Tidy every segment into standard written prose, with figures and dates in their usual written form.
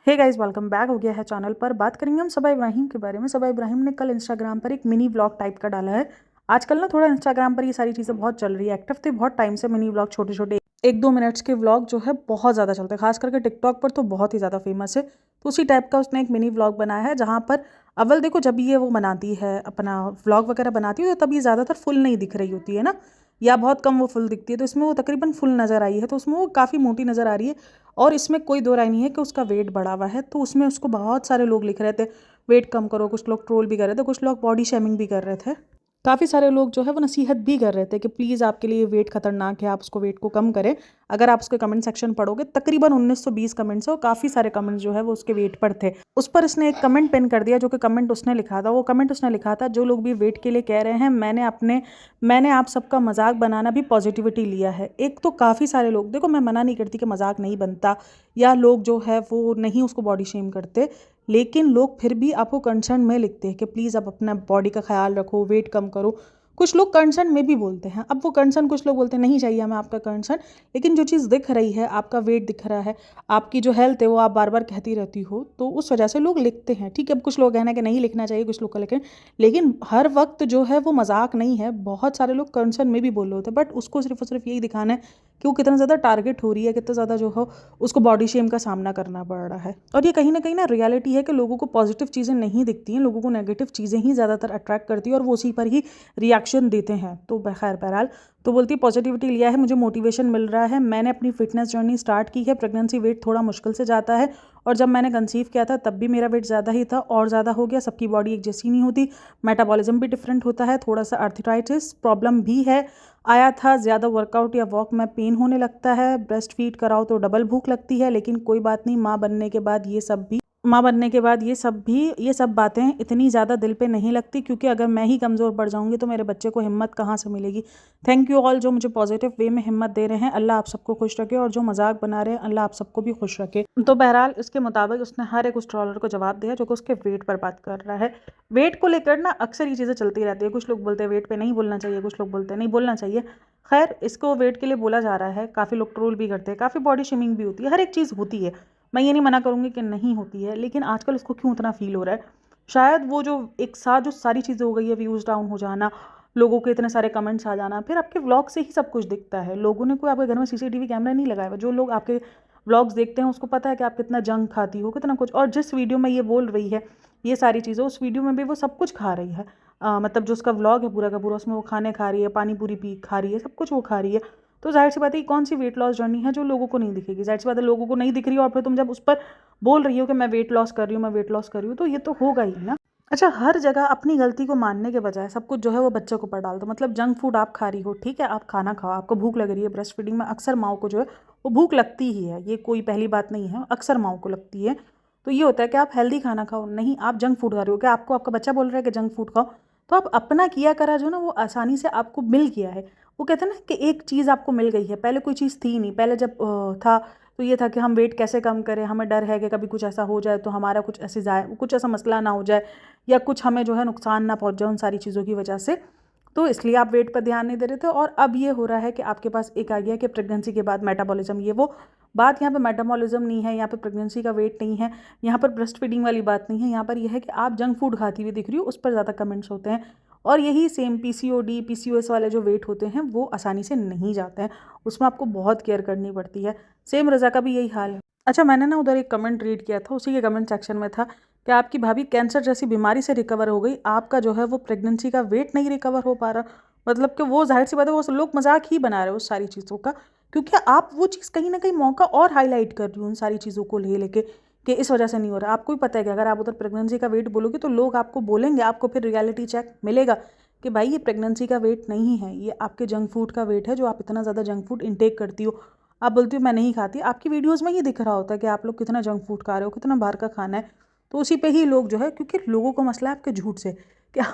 Hey guys, welcome back हो गया है चैनल पर। बात करेंगे हम सबा इब्राहिम के बारे में। सबा इब्राहिम ने कल इंस्टाग्राम पर एक मिनी व्लॉग टाइप का डाला है। आजकल ना थोड़ा इंस्टाग्राम पर ये सारी चीज़ें बहुत चल रही है, एक्टिव थे बहुत टाइम से। मिनी व्लॉग, छोटे छोटे 1-2 मिनट्स के व्लॉग जो है बहुत ज़्यादा चलते हैं, खास करके टिकटॉक पर तो बहुत ही ज़्यादा फेमस है। तो उसी टाइप का उसने एक मिनी व्लॉग बनाया है, जहाँ पर अव्वल देखो, जब ये वो बनाती है अपना व्लॉग वगैरह बनाती है तो तब ये ज़्यादातर फुल नहीं दिख रही होती है ना, या बहुत कम वो फुल दिखती है। तो इसमें वो तकरीबन फुल नज़र आई है, तो उसमें वो काफ़ी मोटी नज़र आ रही है। और इसमें कोई दो राय नहीं है कि उसका वेट बढ़ा हुआ है। तो उसमें उसको बहुत सारे लोग लिख रहे थे वेट कम करो, कुछ लोग ट्रोल भी कर रहे थे, कुछ लोग बॉडी शेमिंग भी कर रहे थे। काफ़ी सारे लोग जो है वो नसीहत भी कर रहे थे कि प्लीज़ आपके लिए वेट खतरनाक है, आप उसको वेट को कम करें। अगर आप उसके कमेंट सेक्शन पढ़ोगे, तकरीबन 1920 कमेंट्स है और काफ़ी सारे कमेंट्स जो है वो उसके वेट पर थे। उस पर इसने एक कमेंट पिन कर दिया, जो कि कमेंट उसने लिखा था। वो कमेंट उसने लिखा था, जो लोग भी वेट के लिए कह रहे हैं, मैंने आप सबका मजाक बनाना भी पॉजिटिविटी लिया है। एक तो काफ़ी सारे लोग, देखो मैं मना नहीं करती कि मजाक नहीं बनता, या लोग जो है वो नहीं उसको बॉडी शेम करते, लेकिन लोग फिर भी आपको कंसर्न में लिखते हैं कि प्लीज़ आप अपना बॉडी का ख्याल रखो, वेट कम करो। कुछ लोग कंसर्न में भी बोलते हैं। अब वो कंसर्न, कुछ लोग बोलते हैं नहीं चाहिए हमें आपका कंसर्न, लेकिन जो चीज़ दिख रही है, आपका वेट दिख रहा है, आपकी जो हेल्थ है वो आप बार बार कहती रहती हो, तो उस वजह से लोग लिखते हैं। ठीक है, अब कुछ लोग कहना कि नहीं लिखना चाहिए, कुछ लोग का लेकिन हर वक्त जो है वो मजाक नहीं है। बहुत सारे लोग कंसर्न में भी बोल रहे होते हैं, बट उसको सिर्फ और सिर्फ यही दिखाना है कि वो कितना ज़्यादा टारगेट हो रही है, कितना ज़्यादा जो हो उसको बॉडी शेम का सामना करना पड़ रहा है। और ये कहीं ना रियलिटी है कि लोगों को पॉजिटिव चीज़ें नहीं दिखती हैं, लोगों को नेगेटिव चीज़ें ही ज़्यादातर अट्रैक्ट करती है और वो उसी पर ही रिएक्शन देते हैं। तो खैर बहरहाल, तो बोलती है पॉजिटिविटी लिया है, मुझे मोटिवेशन मिल रहा है, मैंने अपनी फिटनेस जर्नी स्टार्ट की है। प्रेगनेंसी वेट थोड़ा मुश्किल से जाता है, और जब मैंने कंसीव किया था तब भी मेरा वेट ज़्यादा ही था और ज़्यादा हो गया। सबकी बॉडी एक जैसी नहीं होती, मेटाबॉलिज्म भी डिफरेंट होता है, थोड़ा सा आर्थराइटिस प्रॉब्लम भी है, आया था। ज़्यादा वर्कआउट या वॉक में पेन होने लगता है, ब्रेस्ट फीड कराओ तो डबल भूख लगती है, लेकिन कोई बात नहीं, माँ बनने के बाद ये सब बातें इतनी ज़्यादा दिल पे नहीं लगती, क्योंकि अगर मैं ही कमज़ोर पड़ जाऊंगी तो मेरे बच्चे को हिम्मत कहाँ से मिलेगी। थैंक यू ऑल जो मुझे पॉजिटिव वे में हिम्मत दे रहे हैं। अल्लाह आप सबको खुश रखे, और जो मजाक बना रहे हैं अल्लाह आप सबको भी खुश रखे। तो बहरहाल, इसके मुताबिक उसने हर एक उस ट्रॉलर को जवाब दिया जो कि उसके वेट पर बात कर रहा है। वेट को लेकर ना अक्सर ये चीज़ें चलती रहती है। कुछ लोग बोलते हैं वेट पे नहीं बोलना चाहिए, कुछ लोग बोलते हैं नहीं बोलना चाहिए। खैर, इसको वेट के लिए बोला जा रहा है, काफ़ी लोग ट्रोल भी करते हैं, काफ़ी बॉडी शेमिंग भी होती है, हर एक चीज़ होती है। मैं ये नहीं मना करूँगी कि नहीं होती है, लेकिन आजकल उसको क्यों इतना फील हो रहा है? शायद वो जो एक साथ जो सारी चीज़ें हो गई है, व्यूज़ डाउन हो जाना, लोगों के इतने सारे कमेंट्स आ जाना, फिर आपके व्लॉग से ही सब कुछ दिखता है। लोगों ने कोई आपके घर में सीसीटीवी कैमरा नहीं लगाया हुआ। जो लोग आपके व्लॉग्स देखते हैं उसको पता है कि आप कितना जंक खाती हो, कितना कुछ। और जिस वीडियो में ये बोल रही है ये सारी चीज़ें, उस वीडियो में भी वो सब कुछ खा रही है। मतलब जो उसका व्लॉग है पूरा का पूरा, उसमें वो खाने खा रही है, पानी पूरी पी खा रही है, सब कुछ वो खा रही है। तो जाहिर सी बात है, कौन सी वेट लॉस जर्नी है जो लोगों को नहीं दिखेगी? जाहिर सी बात है, लोगों को नहीं दिख रही है, और फिर तुम जब उस पर बोल रही हो कि मैं वेट लॉस कर रही हूँ, मैं वेट लॉस कर रही हूँ, तो ये तो होगा ही ना। अच्छा, हर जगह अपनी गलती को मानने के बजाय सब कुछ जो है वो बच्चे को ऊपर डाल दो। मतलब जंक फूड आप खा रही हो, ठीक है, आप खाना खाओ, आपको भूख लग रही है। ब्रेस्ट फीडिंग में अक्सर माओ को जो है वो भूख लगती ही है, ये कोई पहली बात नहीं है, अक्सर माओ को लगती है। तो ये होता है कि आप हेल्दी खाना खाओ, नहीं आप जंक फूड खा रहे हो। क्या आपको आपका बच्चा बोल रहा है कि जंक फूड खाओ? तो आप अपना किया करा जो ना वो आसानी से आपको मिल गया है। वो कहते हैं ना कि एक चीज़ आपको मिल गई है, पहले कोई चीज़ थी नहीं। पहले जब था तो ये था कि हम वेट कैसे कम करें, हमें डर है कि कभी कुछ ऐसा हो जाए तो हमारा कुछ ऐसा मसला ना हो जाए, या कुछ हमें जो है नुकसान ना पहुंच जाए उन सारी चीज़ों की वजह से। तो इसलिए आप वेट पर ध्यान नहीं दे रहे थे, और अब ये हो रहा है कि आपके पास एक आ गया कि प्रेगनेंसी के बाद मेटाबॉलिज्म, ये वो बात। यहाँ पे मेटाबॉलिज्म नहीं है, यहाँ पे प्रेगनेंसी का वेट नहीं है, यहाँ पर ब्रेस्ट फीडिंग वाली बात नहीं है, यहाँ पर यह है कि आप जंक फूड खाती हुई दिख रही हो, उस पर ज़्यादा कमेंट्स होते हैं। और यही सेम पीसीओडी पीसीओएस वाले जो वेट होते हैं वो आसानी से नहीं जाते हैं, उसमें आपको बहुत केयर करनी पड़ती है। सेम रज़ा का भी यही हाल है। अच्छा, मैंने ना उधर एक कमेंट रीड किया था, उसी के कमेंट सेक्शन में था कि आपकी भाभी कैंसर जैसी बीमारी से रिकवर हो गई, आपका जो है वो प्रेगनेंसी का वेट नहीं रिकवर हो पा रहा। मतलब कि वो जाहिर सी बात है, वो लोग मजाक ही बना रहे हो उस सारी चीज़ों का, क्योंकि आप वो चीज़ कहीं ना कहीं मौका और हाईलाइट कर रही हो उन सारी चीज़ों को लेके कि इस वजह से नहीं हो रहा। आपको भी पता है कि अगर आप उधर प्रेगनेंसी का वेट बोलोगे तो लोग आपको बोलेंगे, आपको फिर रियलिटी चेक मिलेगा कि भाई ये प्रेगनेंसी का वेट नहीं है, ये आपके जंक फूड का वेट है, जो आप इतना ज़्यादा जंक फूड इंटेक करती हो। आप बोलती हो मैं नहीं खाती, आपकी वीडियोस में ही दिख रहा होता है कि आप लोग कितना जंक फूड खा रहे हो, कितना बाहर का खाना है। तो उसी पे ही लोग जो है, क्योंकि लोगों को मसला है आपके झूठ से। क्या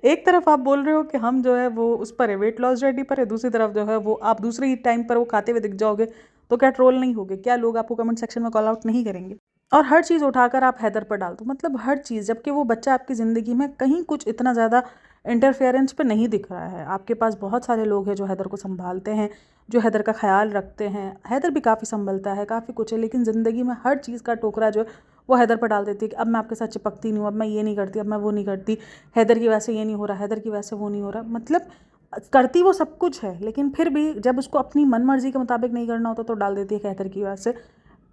एक तरफ आप बोल रहे हो कि हम जो है वो उस पर है, वेट लॉस जर्नी पर है, दूसरी तरफ जो है वो आप दूसरे ही टाइम पर वो खाते हुए दिख जाओगे, तो क्या ट्रोल नहीं होगे? क्या लोग आपको कमेंट सेक्शन में कॉल आउट नहीं करेंगे? और हर चीज़ उठाकर आप हैदर पर डाल दो, मतलब हर चीज़, जबकि वो बच्चा आपकी ज़िंदगी में कहीं कुछ इतना ज़्यादा इंटरफेरेंस पे नहीं दिख रहा है। आपके पास बहुत सारे लोग हैं जो हैदर को संभालते हैं, जो हैदर का ख्याल रखते हैं। हैदर भी काफ़ी संभलता है, काफ़ी कुछ है, लेकिन ज़िंदगी में हर चीज़ का टोकरा जो है वो हैदर पर डाल देती है कि अब मैं आपके साथ चिपकती नहीं हूँ, अब मैं ये नहीं करती, अब मैं वो नहीं करती, हैदर की वजह से ये नहीं हो रहा, हैदर की वजह से वो नहीं हो रहा। मतलब करती वो सब कुछ है, लेकिन फिर भी जब उसको अपनी मन मर्जी के मुताबिक नहीं करना होता तो डाल देती है कि हैदर की वजह से।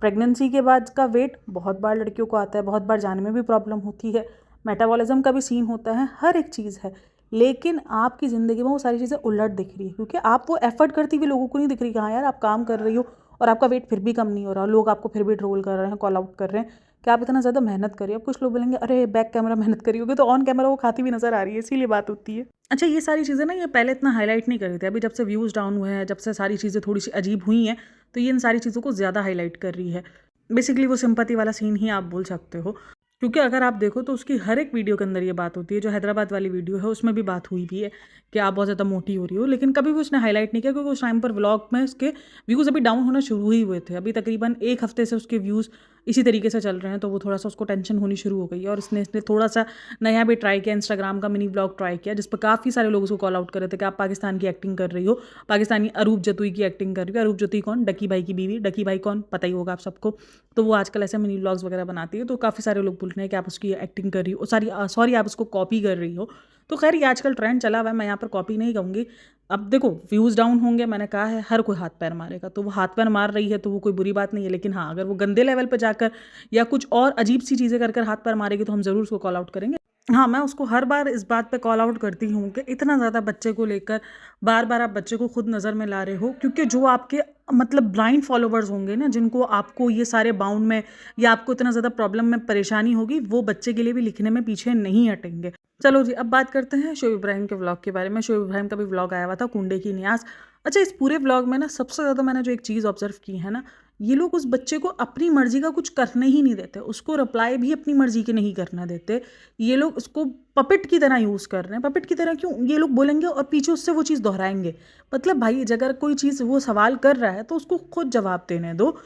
प्रेगनेंसी के बाद का वेट बहुत बार लड़कियों को आता है, बहुत बार जाने में भी प्रॉब्लम होती है, मेटाबॉलिज्म का भी सीन होता है, हर एक चीज़ है। लेकिन आपकी ज़िंदगी में वो सारी चीज़ें उलट दिख रही है, क्योंकि आप वो एफर्ट करती हुई लोगों को नहीं दिख रही कि हाँ यार आप काम कर रही हो और आपका वेट फिर भी कम नहीं हो रहा, लोग आपको फिर भी ट्रोल कर रहे हैं, कॉल आउट कर रहे हैं कि आप इतना ज़्यादा मेहनत करिए। अब कुछ लोग बोलेंगे अरे बैक कैमरा मेहनत करी होगी, तो ऑन कैमरा वो खाती हुई नज़र आ रही है, इसीलिए बात होती है। अच्छा, ये सारी चीज़ें ना ये पहले इतना हाईलाइट नहीं कर रही थी, अभी जब से व्यूज़ डाउन हुए हैं, जब से सारी चीज़ें थोड़ी सी अजीब हुई हैं, तो ये इन सारी चीज़ों को ज़्यादा हाईलाइट कर रही है। बेसिकली वो सिंपैथी वाला सीन ही आप बोल सकते हो, क्योंकि अगर आप देखो तो उसकी हर एक वीडियो के अंदर ये बात होती है। जो हैदराबाद वाली वीडियो है उसमें भी बात हुई भी है कि आप बहुत ज़्यादा मोटी हो रही हो, लेकिन कभी भी उसने हाईलाइट नहीं किया, क्योंकि उस टाइम पर व्लॉग में उसके व्यूज़ अभी डाउन होना शुरू ही हुए थे। अभी तकरीबन 1 हफ्ते से उसके व्यूज़ इसी तरीके से चल रहे हैं, तो वो थोड़ा सा उसको टेंशन होनी शुरू हो गई है। और इसने थोड़ा सा नया भी ट्राई किया, इंस्टाग्राम का मिनी व्लॉग ट्राई किया, जिस पर काफ़ी सारे लोग उसको कॉल आउट कर रहे थे कि आप पाकिस्तान की एक्टिंग कर रही हो, पाकिस्तानी अरूप जतुई की एक्टिंग कर रही हो। अरूप जतुई कौन? डकी भाई की बीवी। डकी भाई कौन? पता ही होगा आप सबको। तो वो आजकल ऐसे मिनी व्लॉग्स वगैरह बनाती है, तो काफ़ी सारे लोग बोल रहे हैं कि आप उसकी एक्टिंग कर रही हो, सॉरी आप उसको कॉपी कर रही हो। तो खैर ये आजकल ट्रेंड चला हुआ है, मैं यहाँ पर कॉपी नहीं कहूँगी। अब देखो व्यूज़ डाउन होंगे, मैंने कहा है हर कोई हाथ पैर मारेगा, तो वो हाथ पैर मार रही है तो वो कोई बुरी बात नहीं है। लेकिन हाँ, अगर वो गंदे लेवल पर जाकर या कुछ और अजीब सी चीज़ें कर हाथ पैर मारेगी तो हम ज़रूर उसको कॉल आउट करेंगे। हाँ, मैं उसको हर बार इस बात पे कॉल आउट करती हूँ कि इतना ज़्यादा बच्चे को लेकर बार-बार आप बच्चे को खुद नज़र में ला रहे हो, क्योंकि जो आपके मतलब ब्लाइंड फॉलोवर्स होंगे ना, जिनको आपको ये सारे बाउंड में या आपको इतना ज़्यादा प्रॉब्लम में परेशानी होगी, वो बच्चे के लिए भी लिखने में पीछे नहीं हटेंगे। चलो जी, अब बात करते हैं शोएब इब्राहिम के व्लॉग के बारे में। शोएब इब्राहिम का भी व्लॉग आया हुआ था, कुंडे की न्याज़। अच्छा, इस पूरे व्लॉग में ना सबसे ज़्यादा मैंने जो एक चीज़ ऑब्जर्व की है ना, ये लोग उस बच्चे को अपनी मर्जी का कुछ करने ही नहीं देते, उसको रिप्लाई भी अपनी मर्जी के नहीं करना देते। ये लोग उसको पपेट की तरह यूज़ कर रहे हैं। पपेट की तरह क्यों? ये लोग बोलेंगे और पीछे उससे वो चीज़ दोहराएंगे। मतलब भाई, अगर कोई चीज़ वो सवाल कर रहा है तो उसको खुद जवाब देने दो।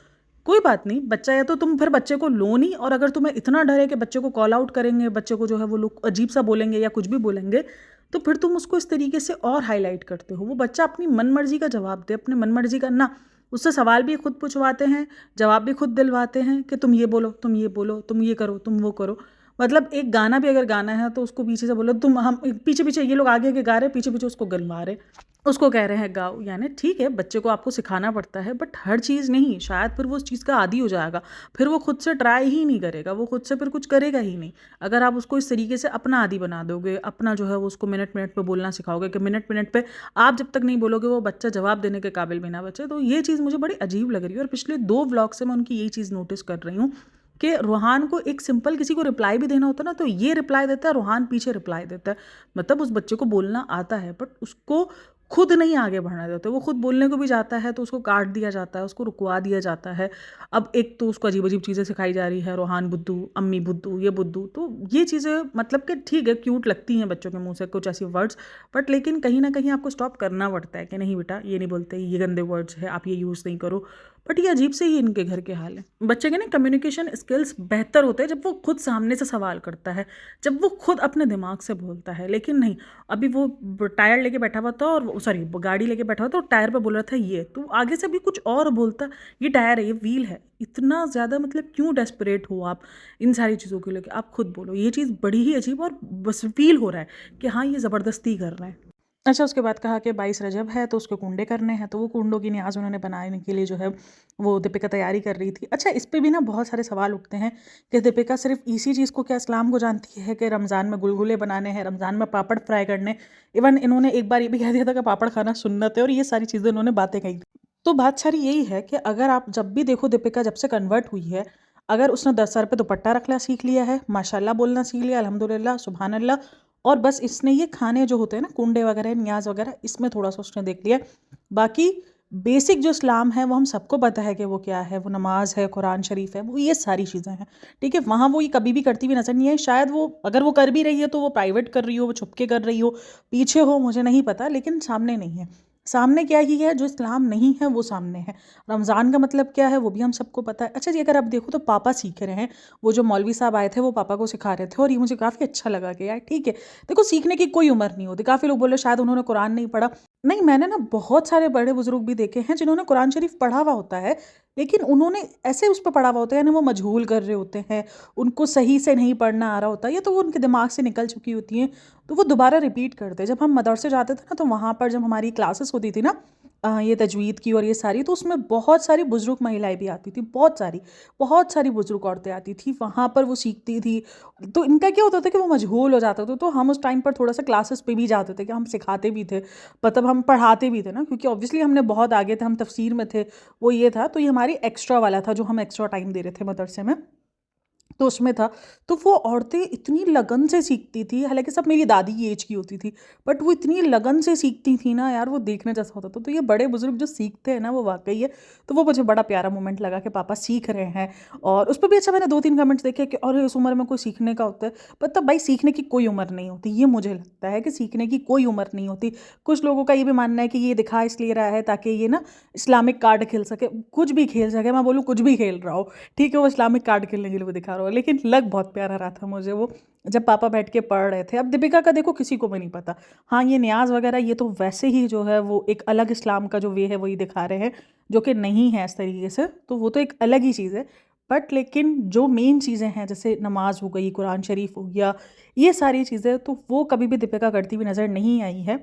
कोई बात नहीं, बच्चा है तो तुम फिर बच्चे को लो नहीं, और अगर तुम्हें इतना डर है कि बच्चे को कॉल आउट करेंगे, बच्चे को जो है वो लोग अजीब सा बोलेंगे या कुछ भी बोलेंगे, तो फिर तुम उसको इस तरीके से और हाईलाइट करते हो। वो बच्चा अपनी मन मर्जी का जवाब दे, अपने मन मर्जी का ना। उससे सवाल भी खुद पूछवाते हैं, जवाब भी खुद दिलवाते हैं कि तुम ये बोलो, तुम ये बोलो, तुम ये करो, तुम वो करो। मतलब एक गाना भी अगर गाना है तो उसको पीछे से बोलो तुम, हम पीछे पीछे ये लोग आगे आगे गा रहे, पीछे पीछे उसको गलवा रहे, उसको कह रहे हैं गाओ। यानी ठीक है, बच्चे को आपको सिखाना पड़ता है, बट हर चीज़ नहीं। शायद फिर वो उस चीज़ का आदी हो जाएगा, फिर वो खुद से ट्राई ही नहीं करेगा, वो खुद से फिर कुछ करेगा ही नहीं। अगर आप उसको इस तरीके से अपना आदी बना दोगे, अपना जो है वो उसको मिनट मिनट पे बोलना सिखाओगे कि मिनट मिनट पे आप जब तक नहीं बोलोगे वो बच्चा जवाब देने के काबिल भी ना बचे, तो ये चीज़ मुझे बड़ी अजीब लग रही है। और पिछले 2 व्लॉग से मैं उनकी यही चीज़ नोटिस कर रही हूँ कि रूहान को एक सिंपल किसी को रिप्लाई भी देना होता है ना, तो ये रिप्लाई देता है, रूहान पीछे रिप्लाई देता है। मतलब उस बच्चे को बोलना आता है, बट उसको खुद नहीं आगे बढ़ना देते। वो खुद बोलने को भी जाता है तो उसको काट दिया जाता है, उसको रुकवा दिया जाता है। अब एक तो उसको अजीब अजीब चीज़ें सिखाई जा रही है, रूहान बुद्धू, अम्मी बुद्धू, ये बुद्धू। तो ये चीज़ें मतलब कि ठीक है, क्यूट लगती हैं बच्चों के मुंह से कुछ ऐसी वर्ड्स, बट लेकिन कहीं ना कहीं आपको स्टॉप करना पड़ता है कि नहीं बेटा, ये नहीं बोलते, ये गंदे वर्ड्स है, आप ये यूज़ नहीं करो। बट ये अजीब से ही इनके घर के हाल है। बच्चे के ना कम्युनिकेशन स्किल्स बेहतर होते हैं जब वो खुद सामने से सवाल करता है, जब वो खुद अपने दिमाग से बोलता है। लेकिन नहीं, अभी वो टायर लेके बैठा हुआ था, और सॉरी गाड़ी लेके बैठा हुआ था, और टायर पे बोल रहा था ये, तो आगे से भी कुछ और बोलता, ये टायर है, ये व्हील है। इतना ज़्यादा मतलब क्यों डेस्परेट हो आप इन सारी चीज़ों के लेके? आप खुद बोलो। ये चीज़ बड़ी ही अजीब और बस फील हो रहा है कि हाँ ये ज़बरदस्ती कर रहे हैं। अच्छा, उसके बाद कहा कि 22 रजब है तो उसके कुंडे करने हैं, तो वो कुंडों की न्याज़ उन्होंने बनाने के लिए जो है वो दीपिका तैयारी कर रही थी। अच्छा, इस पे भी ना बहुत सारे सवाल उठते हैं कि दीपिका सिर्फ इसी चीज़ को क्या इस्लाम को जानती है कि रमज़ान में गुलगुले बनाने हैं, रमज़ान में पापड़ फ्राई करने। इवन इन्होंने एक बार ये भी कह दिया था कि पापड़ खाना सुन्नत है, और ये सारी चीज़ें इन्होंने बातें कही थी। तो बात सारी यही है कि अगर आप जब भी देखो, दीपिका जब से कन्वर्ट हुई है, अगर उसने 10 सर पे दुपट्टा रखना सीख लिया है, माशाल्लाह बोलना सीख लिया, अल्हम्दुलिल्लाह, सुभान अल्लाह, और बस इसने ये खाने जो होते हैं ना, कुंडे वगैरह, न्याज वगैरह, इसमें थोड़ा सा उसने देख लिया। बाकी बेसिक जो इस्लाम है वो हम सबको पता है कि वो क्या है, वो नमाज है, कुरान शरीफ है, वो ये सारी चीज़ें हैं। ठीक है, वहाँ वो ये कभी भी करती हुई नजर नहीं है। शायद वो अगर वो कर भी रही है तो वो प्राइवेट कर रही हो, वो छुप के कर रही हो, पीछे हो, मुझे नहीं पता, लेकिन सामने नहीं है। सामने क्या ही है, जो इस्लाम नहीं है वो सामने है। रमज़ान का मतलब क्या है वो भी हम सबको पता है। अच्छा जी, अगर आप देखो तो पापा सीख रहे हैं, वो जो मौलवी साहब आए थे वो पापा को सिखा रहे थे, और ये मुझे काफ़ी अच्छा लगा कि यार ठीक है, देखो सीखने की कोई उम्र नहीं होती। काफ़ी लोग बोले शायद उन्होंने कुरान नहीं पढ़ा, नहीं, मैंने ना बहुत सारे बड़े बुजुर्ग भी देखे हैं जिन्होंने कुरान शरीफ पढ़ा हुआ होता है, लेकिन उन्होंने ऐसे उस पे पढ़ा हुआ होता है, यानी वो मजहूल कर रहे होते हैं, उनको सही से नहीं पढ़ना आ रहा होता, या तो वो उनके दिमाग से निकल चुकी होती हैं, तो वो दोबारा रिपीट करते हैं। जब हम मदरसे जाते थे ना, तो वहाँ पर जब हमारी क्लासेस होती थी ना, ये तजवीद की और ये सारी, तो उसमें बहुत सारी बुजुर्ग महिलाएं भी आती थी, बहुत सारी बुजुर्ग औरतें आती थी, वहाँ पर वो सीखती थी। तो इनका क्या होता था कि वो मजहूल हो जाता था, तो हम उस टाइम पर थोड़ा सा क्लासेस पे भी जाते थे, कि हम सिखाते भी थे, मतलब हम पढ़ाते भी थे ना, क्योंकि ऑब्वियसली हमने बहुत आगे थे, हम तफसीर में थे, वो ये था, तो ये हमारी एक्स्ट्रा वाला था जो हम एक्स्ट्रा टाइम दे रहे थे मदरसे में, तो उसमें था। तो वो औरतें इतनी लगन से सीखती थी, हालांकि सब मेरी दादी की एज की होती थी, बट वो इतनी लगन से सीखती थी ना यार, वो देखने जैसा होता था। तो ये बड़े बुजुर्ग जो सीखते हैं ना, वो वाकई है। तो वो मुझे बड़ा प्यारा मोमेंट लगा कि पापा सीख रहे हैं। और उस पर भी अच्छा, मैंने 2-3 कमेंट्स देखे कि अरे इस उम्र में कोई सीखने का होता है। मतलब भाई, सीखने की कोई उम्र नहीं होती, ये मुझे लगता है कि सीखने की कोई उम्र नहीं होती। कुछ लोगों का ये भी मानना है कि ये दिखा इसलिए रहा है ताकि ये ना इस्लामिक कार्ड खेल सके, कुछ भी खेल सके, मैं बोलूँ कुछ भी खेल रहा हो, ठीक है, वो इस्लामिक कार्ड खेलने के लिए वो दिखा रहा हो, लेकिन लग बहुत प्यारा रहा था मुझे वो, जब पापा बैठ के पढ़ रहे थे। अब दीपिका का देखो किसी को भी नहीं पता। हाँ, ये न्याज वगैरह ये तो वैसे ही जो है वो एक अलग इस्लाम का जो वे है वही दिखा रहे हैं, जो कि नहीं है इस तरीके से, तो वो तो एक अलग ही चीज़ है। बट लेकिन जो मेन चीज़ें हैं, जैसे नमाज हो गई, कुरान शरीफ हो गया, ये सारी चीज़ें, तो वो कभी भी दीपिका करती हुई नज़र नहीं आई है।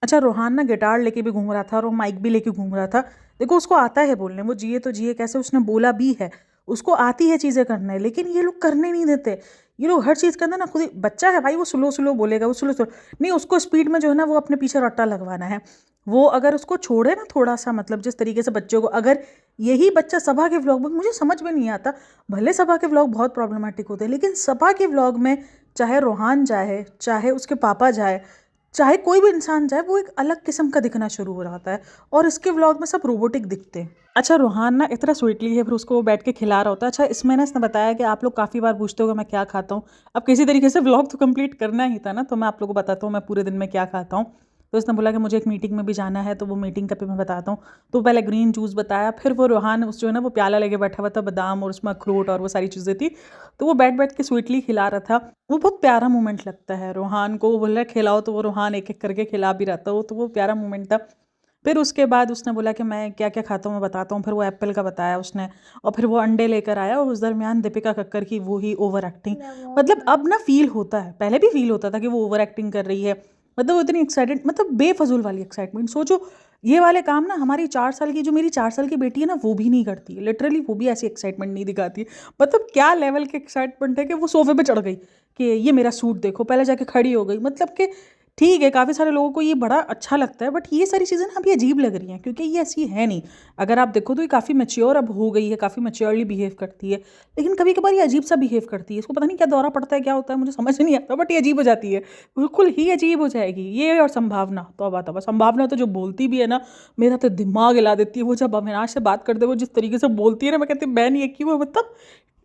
अच्छा, रोहान ना गिटार लेके भी घूम रहा था और वो माइक भी लेके घूम रहा था। देखो, उसको आता है बोलने, वो जिए तो जिए कैसे, उसने बोला भी है, उसको आती है चीज़ें करने, लेकिन ये लोग करने नहीं देते। ये लोग हर चीज़ के अंदर ना, खुद ही बच्चा है भाई, वो स्लो स्लो बोलेगा, वो स्लो स्लो नहीं, उसको स्पीड में जो है ना वो अपने पीछे रट्टा लगवाना है। वो अगर उसको छोड़े ना थोड़ा सा, मतलब जिस तरीके से बच्चों को, अगर यही बच्चा सभा के व्लॉग में, मुझे समझ में नहीं आता, भले सभा के व्लॉग बहुत प्रॉब्लमेटिक होते हैं, लेकिन सभा के व्लॉग में चाहे रोहान जाए, चाहे उसके पापा जाए, चाहे कोई भी इंसान जाए, वो एक अलग किस्म का दिखना शुरू हो जाता है, और इसके व्लॉग में सब रोबोटिक दिखते हैं। अच्छा, रोहान ना इतना स्वीटली है, फिर उसको वो बैठ के खिला रहा होता है। अच्छा, इसमें ना इसने बताया कि आप लोग काफ़ी बार पूछते हो कि मैं क्या खाता हूँ। अब किसी तरीके से व्लॉग तो कंप्लीट करना ही था ना, तो मैं आप लोगों को बताता हूँ मैं पूरे दिन में क्या खाता हूँ। तो उसने बोला कि मुझे एक मीटिंग में भी जाना है, तो वो मीटिंग का भी मैं बताता हूँ। तो पहले ग्रीन जूस बताया, फिर वो रोहान उस जो है ना वो प्याला लेके बैठा हुआ था, बादाम और उसमें अखरोट और वो सारी चीज़ें थी, तो वो बैठ बैठ के स्वीटली खिला रहा था। वो बहुत प्यारा मोमेंट लगता है रोहान को, वो बोल रहा है खिलाओ, तो वो रोहान एक एक करके खिला भी रहा था वो, तो वो प्यारा मोमेंट था। फिर उसके बाद उसने बोला कि मैं क्या क्या खाता हूँ मैं बताता हूँ, फिर वो एप्पल का बताया उसने, और फिर वो अंडे लेकर आया, और उस दरमियान दीपिका कक्कर की वो ही ओवर एक्टिंग, मतलब अब ना फील होता है, पहले भी फील होता था कि वो ओवर एक्टिंग कर रही है, मतलब वो इतनी एक्साइटेड, मतलब बेफजूल वाली एक्साइटमेंट। सोचो, ये वाले काम ना हमारी 4 साल की, जो मेरी 4 साल की बेटी है ना, वो भी नहीं करती है, लिटरली वो भी ऐसी एक्साइटमेंट नहीं दिखाती है। मतलब क्या लेवल की एक्साइटमेंट है कि वो सोफे पे चढ़ गई कि ये मेरा सूट देखो, पहले जाके खड़ी हो गई, मतलब कि ठीक है, काफ़ी सारे लोगों को ये बड़ा अच्छा लगता है, बट ये सारी चीज़ें ना अभी अजीब लग रही हैं, क्योंकि ये ऐसी है नहीं। अगर आप देखो तो ये काफ़ी मैच्योर अब हो गई है, काफ़ी मैच्योरली बिहेव करती है, लेकिन कभी कभार ये अजीब सा बिहेव करती है, इसको पता नहीं क्या दौरा पड़ता है, क्या होता है, मुझे समझ नहीं आता, बट ये अजीब हो जाती है, बिल्कुल ही अजीब हो जाएगी ये। और संभावना, तौबा तौबा, संभावना तो जो बोलती भी है ना, मेरा तो दिमाग हिला देती है वो, जब अविनाश से बात करते वो जिस तरीके से बोलती है ना, मैं कहती हूँ बहन ये क्यों है, मतलब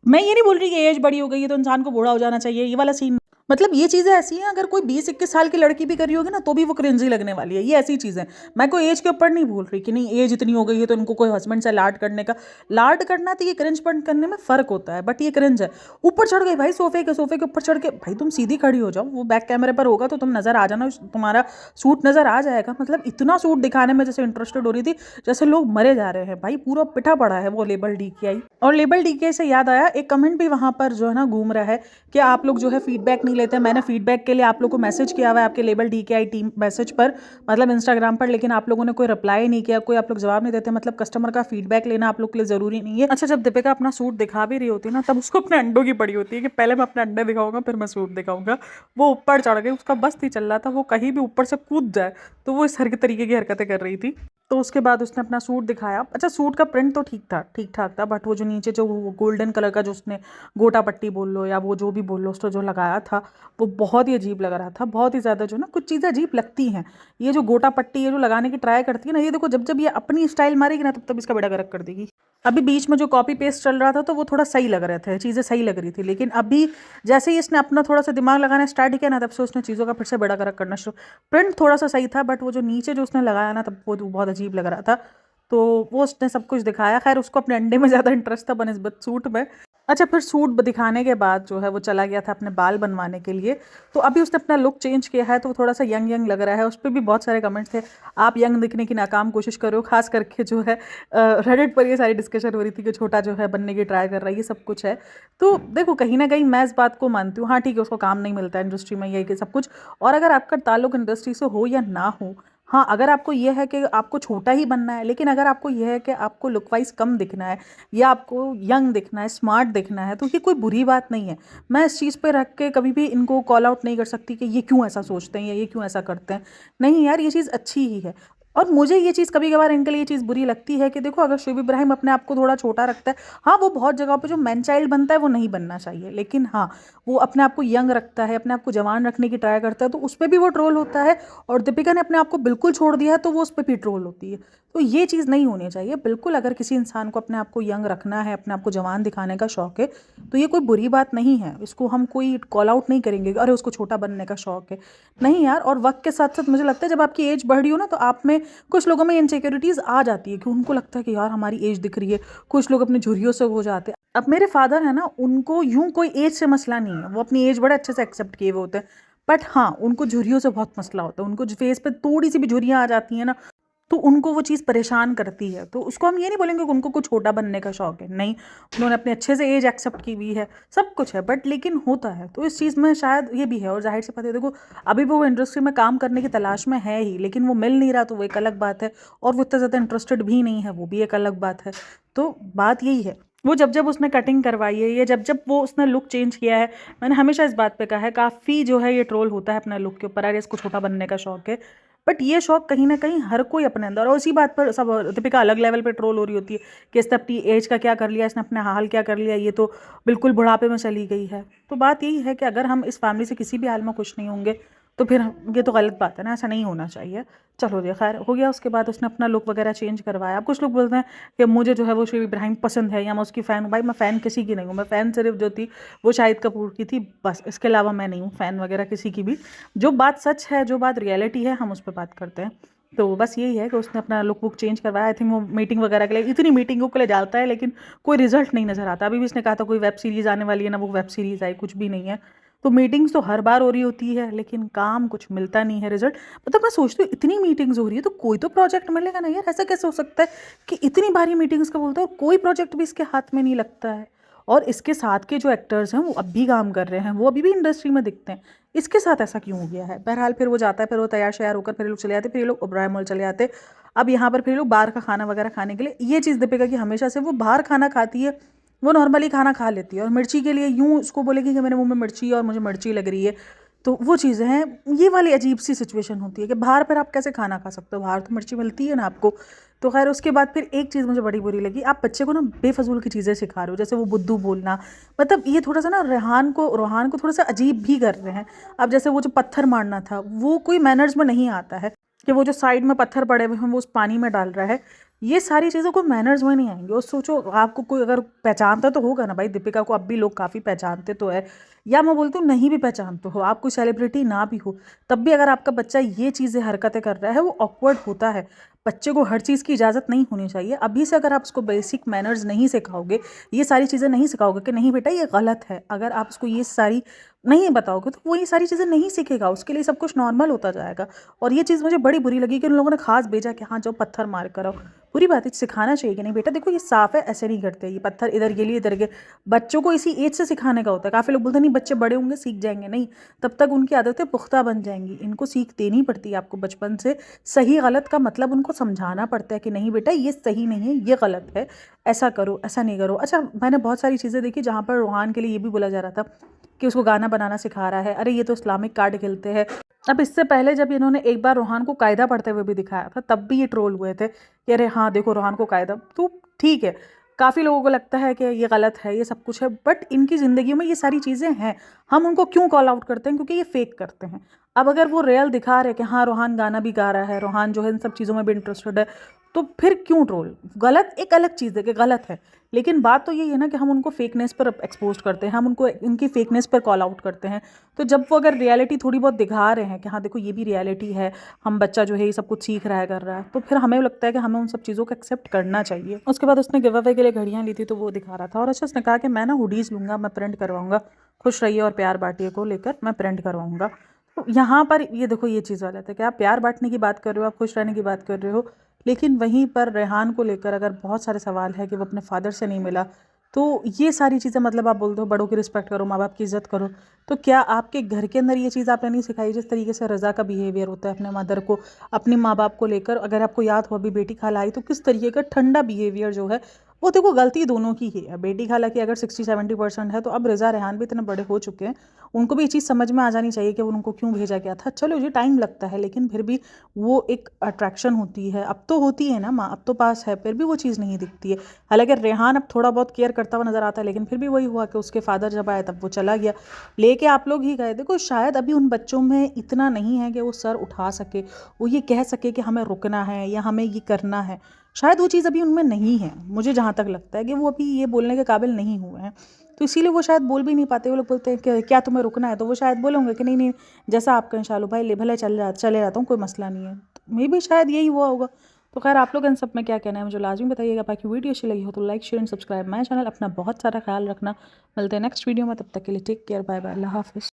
मैं ये नहीं बोल रही कि एज बड़ी हो गई है तो इंसान को बूढ़ा हो जाना चाहिए, ये वाला सीन, मतलब ये चीज़ें ऐसी हैं, अगर कोई 20-21 साल की लड़की भी कर रही होगी ना, तो भी वो क्रिंजी लगने वाली है, ये ऐसी चीज़ है। मैं कोई एज के ऊपर नहीं बोल रही कि नहीं एज इतनी हो गई है तो इनको कोई हस्बैंड से लाड करने का, लाड करना तो ये क्रिंज पन करने में फ़र्क होता है, बट ये क्रिंज है। ऊपर चढ़ गई भाई, सोफे के ऊपर चढ़ के, भाई तुम सीधी खड़ी हो जाओ, वो बैक कैमरे पर होगा तो तुम नज़र आ जाना, तुम्हारा सूट नज़र आ जाएगा, मतलब इतना सूट दिखाने में जैसे इंटरेस्टेड हो रही थी, जैसे लोग मरे जा रहे हैं भाई, पूरा पिटा पड़ा है वो लेबल डी के आई। और लेबल डी के से याद आया, एक कमेंट भी वहाँ पर जो है ना घूम रहा है कि आप लोग जो है फीडबैक नहीं लेते। मैंने फीडबैक के लिए आप लोग को मैसेज किया हुआ है आपके लेबल डी के आई टीम मैसेज पर, मतलब इंस्टाग्राम पर, लेकिन आप लोगों ने कोई रिप्लाई नहीं किया, कोई आप लोग जवाब नहीं देते, मतलब कस्टमर का फीडबैक लेना आप लोग के लिए ज़रूरी नहीं है। अच्छा, जब दीपिका अपना सूट दिखा भी रही होती है ना, तब उसको अपने अंडों की पड़ी होती है कि पहले मैं अपने अंडे दिखाऊंगा फिर मैं सूट दिखाऊंगा। वो ऊपर चढ़ गई, उसका बस नहीं चल रहा था, वो कहीं भी ऊपर से कूद जाए, तो वो इस हर तरीके की हरकतें कर रही थी। तो उसके बाद उसने अपना सूट दिखाया। अच्छा, सूट का प्रिंट तो ठीक ठाक था, बट वो जो नीचे जो वो गोल्डन कलर का जो उसने गोटा पट्टी बोल लो या वो जो भी बोल लो उसको जो लगाया था, वो बहुत ही अजीब लग रहा था, बहुत ही ज़्यादा। जो ना कुछ चीज़ें अजीब लगती हैं, ये जो गोटा पट्टी ये जो लगाने की ट्राई करती है ना, ये देखो जब जब ये अपनी स्टाइल मारेगी ना, तब तब इसका बेड़ा गर्क कर देगी। अभी बीच में जो कॉपी पेस्ट चल रहा था तो वो थोड़ा सही लग रहे थे, चीज़ें सही लग रही थी, लेकिन अभी जैसे ही इसने अपना थोड़ा सा दिमाग लगाना स्टार्ट किया ना, तब से उसने चीज़ों का फिर से बेड़ा गर्क करना शुरू। प्रिंट थोड़ा सा सही था, बट वो जो नीचे जो उसने लगाया ना, तब वो बहुत अजीब लग रहा था। तो वो उसने सब कुछ दिखाया। खैर, उसको अपने अंडे में ज़्यादा इंटरेस्ट था बनस्बत सूट में। अच्छा, फिर सूट दिखाने के बाद जो है वो चला गया था अपने बाल बनवाने के लिए। तो अभी उसने अपना लुक चेंज किया है तो वो थोड़ा सा यंग यंग लग रहा है। उस पे भी बहुत सारे कमेंट्स थे, आप यंग दिखने की नाकाम कोशिश करो। खास करके जो है रेडिट पर ये सारी डिस्कशन हो रही थी कि छोटा जो है बनने की ट्राई कर रहा है, ये सब कुछ है। तो देखो, कहीं ना कहीं मैं इस बात को मानती हूँ, हाँ ठीक है, उसको काम नहीं मिलता है इंडस्ट्री में, ये कि सब कुछ। और अगर आपका ताल्लुक इंडस्ट्री से हो या ना हो, हाँ, अगर आपको ये है कि आपको छोटा ही बनना है, लेकिन अगर आपको ये है कि आपको लुक वाइज कम दिखना है या आपको यंग दिखना है, स्मार्ट दिखना है, तो ये कोई बुरी बात नहीं है। मैं इस चीज़ पे रख के कभी भी इनको कॉल आउट नहीं कर सकती कि ये क्यों ऐसा सोचते हैं या ये क्यों ऐसा करते हैं। नहीं यार, ये चीज़ अच्छी ही है। और मुझे ये चीज़ कभी कभार इनके लिए ये चीज़ बुरी लगती है कि देखो, अगर शुभ इब्राहिम अपने आप को थोड़ा छोटा रखता है, हाँ वो बहुत जगह पे जो मैन चाइल्ड बनता है वो नहीं बनना चाहिए, लेकिन हाँ वो अपने आप को यंग रखता है, अपने आप को जवान रखने की ट्राई करता है, तो उस पर भी वो ट्रोल होता है। और दीपिका ने अपने आप को बिल्कुल छोड़ दिया है तो वो उस पर भी ट्रोल होती है। तो ये चीज़ नहीं होनी चाहिए बिल्कुल। अगर किसी इंसान को अपने आप को यंग रखना है, अपने आप को जवान दिखाने का शौक है, तो ये कोई बुरी बात नहीं है। इसको हम कोई कॉल आउट नहीं करेंगे कि अरे उसको छोटा बनने का शौक है। नहीं यार, और वक्त के साथ साथ मुझे लगता है जब आपकी एज बढ़ रही हो ना, तो आप में कुछ लोगों में इनसिक्योरिटीज़ आ जाती है कि उनको लगता है कि यार हमारी एज दिख रही है। कुछ लोग अपनी झुर्रियों से हो जाते हैं। अब मेरे फादर है ना, उनको यूं कोई एज से मसला नहीं है, वो अपनी एज बड़े अच्छे से एक्सेप्ट किए हुए होते हैं। बट हाँ, उनको झुर्रियों से बहुत मसला होता है। उनको फेस पे थोड़ी सी भी झुर्रियाँ आ जाती हैं ना, तो उनको वो चीज़ परेशान करती है। तो उसको हम ये नहीं बोलेंगे कि उनको कुछ छोटा बनने का शौक है, नहीं। उन्होंने अपने अच्छे से एज एक्सेप्ट की हुई है, सब कुछ है, बट लेकिन होता है। तो इस चीज़ में शायद ये भी है। और जाहिर सी बात है, देखो अभी भी वो इंडस्ट्री में काम करने की तलाश में है ही, लेकिन वो मिल नहीं रहा, तो वो एक अलग बात है। और वो इतना ज़्यादा इंटरेस्टेड भी नहीं है, वो भी एक अलग बात है। तो बात यही है, वो जब जब उसने कटिंग करवाई है या जब जब वो उसने लुक चेंज किया है, मैंने हमेशा इस बात पे कहा है, काफ़ी जो है ये ट्रोल होता है अपने लुक के ऊपर, अरे इसको छोटा बनने का शौक है। बट ये शौक कहीं ना कहीं हर कोई अपने अंदर, और उसी बात पर सब दीपिका अलग लेवल पे ट्रोल हो रही होती है कि इसने अपनी एज का क्या कर लिया, इसने अपने हाल क्या कर लिया, ये तो बिल्कुल बुढ़ापे में चली गई है। तो बात यही है कि अगर हम इस फैमिली से किसी भी हाल में खुश नहीं होंगे, तो फिर ये तो गलत बात है ना, ऐसा नहीं होना चाहिए। चलो जी, खैर हो गया। उसके बाद उसने अपना लुक वगैरह चेंज करवाया। अब कुछ लोग बोलते हैं कि मुझे जो है वो शिव इब्राहिम पसंद है या मैं उसकी फ़ैन हूँ। भाई मैं फ़ैन किसी की नहीं हूँ, मैं फ़ैन सिर्फ जो थी वो शाहिद कपूर की थी, बस। इसके अलावा मैं नहीं हूँ फ़ैन वगैरह किसी की भी। जो बात सच है, जो बात रियलिटी है, हम उस पर बात करते हैं। तो बस यही है कि उसने अपना लुक वुक चेंज करवाया। आई थिंक वो मीटिंग वगैरह के लिए, इतनी मीटिंगों के लिए जाता है, लेकिन कोई रिजल्ट नहीं नज़र आता। अभी भी इसने कहा था कोई वेब सीरीज़ आने वाली है ना, वो वेब सीरीज़ आई, कुछ भी नहीं है। तो मीटिंग्स तो हर बार हो रही होती है, लेकिन काम कुछ मिलता नहीं है, रिजल्ट। मतलब मैं सोचती हूँ, इतनी मीटिंग्स हो रही है तो कोई तो प्रोजेक्ट मिलेगा ना यार। ऐसा कैसे हो सकता है कि इतनी भारी मीटिंग्स का बोलता है और कोई प्रोजेक्ट भी इसके हाथ में नहीं लगता है। और इसके साथ के जो एक्टर्स हैं वो अब भी काम कर रहे हैं, वो अभी भी इंडस्ट्री में दिखते हैं। इसके साथ ऐसा क्यों हो गया है? बहरहाल, फिर वो जाता है, फिर वो तैयार श्यार होकर फिर ये लोग चले जाते, फिर ये लोग ओबराय मॉल चले जाते। अब यहाँ पर फिर ये लोग बाहर का खाना वगैरह खाने के लिए, ये चीज़ दीपिका की हमेशा से, वो बाहर खाना खाती है, वो नॉर्मली खाना खा लेती है, और मिर्ची के लिए यूं उसको बोलेगी कि मेरे मुंह में मिर्ची है और मुझे मिर्ची लग रही है। तो वो चीज़ें हैं। ये वाली अजीब सी सिचुएशन होती है कि बाहर पर आप कैसे खाना खा सकते हो, बाहर तो मिर्ची मिलती है ना आपको। तो खैर, उसके बाद फिर एक चीज़ मुझे बड़ी बुरी लगी, आप बच्चे को ना बेफजूल की चीज़ें सिखा रहे हो, जैसे वो बुद्धू बोलना। मतलब ये थोड़ा सा ना रोहान को थोड़ा सा अजीब भी कर रहे हैं। अब जैसे वो जो पत्थर मारना था, वो कोई मैनर्स में नहीं आता है कि वो जो साइड में पत्थर पड़े हुए हैं वो उस पानी में डाल रहा है। ये सारी चीज़ों को मैनर्स में नहीं आएंगे। और सोचो, आपको कोई अगर पहचानता तो होगा ना भाई, दीपिका को अब भी लोग काफ़ी पहचानते तो है, या मैं बोलती हूँ नहीं भी पहचानते हो, आप कोई सेलिब्रिटी ना भी हो, तब भी अगर आपका बच्चा ये चीज़ें हरकतें कर रहा है, वो ऑकवर्ड होता है। बच्चे को हर चीज़ की इजाज़त नहीं होनी चाहिए। अभी से अगर आप उसको बेसिक मैनर्स नहीं सिखाओगे, ये सारी चीज़ें नहीं सिखाओगे कि नहीं बेटा ये गलत है, अगर आप उसको ये सारी नहीं बताओगे, तो वो ये सारी चीज़ें नहीं सीखेगा, उसके लिए सब कुछ नॉर्मल होता जाएगा। और ये चीज़ मुझे बड़ी बुरी लगी कि उन लोगों ने खास भेजा कि हाँ जाओ पत्थर मार कर आओ। बुरी बात है, सिखाना चाहिए कि नहीं बेटा देखो ये साफ़ है, ऐसे नहीं करते, ये पत्थर इधर के लिए इधर के। बच्चों को इसी एज से सिखाने का होता है। काफ़ी लोग बोलते हैं नहीं बच्चे बड़े होंगे सीख जाएंगे, नहीं, तब तक उनकी आदतें पुख्ता बन जाएंगी। इनको सीख देनी पड़ती है आपको बचपन से। सही गलत का मतलब उनको समझाना पड़ता है कि नहीं बेटा ये सही नहीं है, ये गलत है, ऐसा करो, ऐसा नहीं करो। अच्छा, मैंने बहुत सारी चीज़ें देखी जहाँ पर रोहान के लिए ये भी बोला जा रहा था कि उसको गाना बनाना सिखा रहा है। अरे ये तो इस्लामिक कार्ड खेलते हैं। अब इससे पहले जब इन्होंने एक बार रोहान को कायदा पढ़ते हुए भी दिखाया था, तब भी ये ट्रोल हुए थे कि अरे हाँ देखो रोहान को कायदा। तो ठीक है, काफ़ी लोगों को लगता है कि ये गलत है, ये सब कुछ है, बट इनकी ज़िंदगी में ये सारी चीज़ें हैं। हम उनको क्यों कॉल आउट करते हैं? क्योंकि ये फेक करते हैं। अब अगर वो रियल दिखा रहे हैं कि हाँ रोहान गाना भी गा रहा है, रोहान जो है इन सब चीज़ों में भी इंटरेस्टेड है, तो फिर क्यों ट्रोल? गलत एक अलग चीज़ है कि गलत है, लेकिन बात तो यही है ना कि हम उनको फेकनेस पर एक्सपोज करते हैं, हम उनको इनकी फेकनेस पर कॉल आउट करते हैं। तो जब वो अगर रियलिटी थोड़ी बहुत दिखा रहे हैं कि हाँ देखो ये भी रियलिटी है, हम बच्चा जो है ये सब कुछ सीख रहा है, कर रहा है, तो फिर हमें लगता है कि हमें उन सब चीज़ों को एक्सेप्ट करना चाहिए। उसके बाद उसने गिव अवे के लिए घड़ियाँ ली थी तो वो दिखा रहा था, और अच्छा उसने कहा कि मैं ना हुडीज़ लूँगा, मैं प्रिंट करवाऊँगा, खुश रहिए और प्यार बांटिए को लेकर मैं प्रिंट करवाऊँगा। तो यहाँ पर ये देखो ये चीज़ गलत है कि आप प्यार बांटने की बात कर रहे हो, आप खुश रहने की बात कर रहे हो, लेकिन वहीं पर रेहान को लेकर अगर बहुत सारे सवाल है कि वो अपने फादर से नहीं मिला, तो ये सारी चीज़ें मतलब आप बोलते हो बड़ों की रिस्पेक्ट करो, माँ बाप की इज़्ज़त करो, तो क्या आपके घर के अंदर ये चीज़ आपने नहीं सिखाई? जिस तरीके से रज़ा का बिहेवियर होता है अपने मदर को, अपने माँ बाप को लेकर, अगर आपको याद हो अभी बेटी खाला आई तो किस तरीके का ठंडा बिहेवियर जो है, वो देखो गलती दोनों की ही है। बेटी खाला की अगर 60-70% है, तो अब रज़ा रेहान भी इतने बड़े हो चुके हैं, उनको भी ये चीज़ समझ में आ जानी चाहिए कि उनको क्यों भेजा गया था। चलो जी टाइम लगता है, लेकिन फिर भी वो एक अट्रैक्शन होती है, अब तो होती है ना माँ, अब तो पास है, फिर भी वो चीज़ नहीं दिखती है। हालांकि रेहान अब थोड़ा बहुत केयर करता हुआ नज़र आता है, लेकिन फिर भी वही हुआ कि उसके फादर जब आए तब वो चला गया, लेके आप लोग ही गए। देखो शायद अभी उन बच्चों में इतना नहीं है कि वो सर उठा सके, वो ये कह सके कि हमें रुकना है या हमें ये करना है, शायद वो चीज़ अभी उनमें नहीं है। मुझे जहाँ तक लगता है कि वो अभी ये बोलने के काबिल नहीं हुए हैं, तो इसीलिए वो शायद बोल भी नहीं पाते। वो लोग बोलते हैं कि क्या तुम्हें रुकना है, तो वो शायद बोलेंगे कि नहीं नहीं, जैसा आप कहें शालू भाई, ले भले चले जाता हूँ, कोई मसला नहीं है। तो मे भी शायद यही हुआ होगा। तो खैर आप लोग इन सब में क्या कहना है मुझे लाजमी बताइएगा। बाकी वीडियो अच्छी लगी हो तो like share and subscribe my channel. अपना बहुत सारा ख्याल रखना, मिलते हैं नेक्स्ट वीडियो में, तब तक के लिए टेक केयर, बाय बाय, अल्लाह हाफिज़।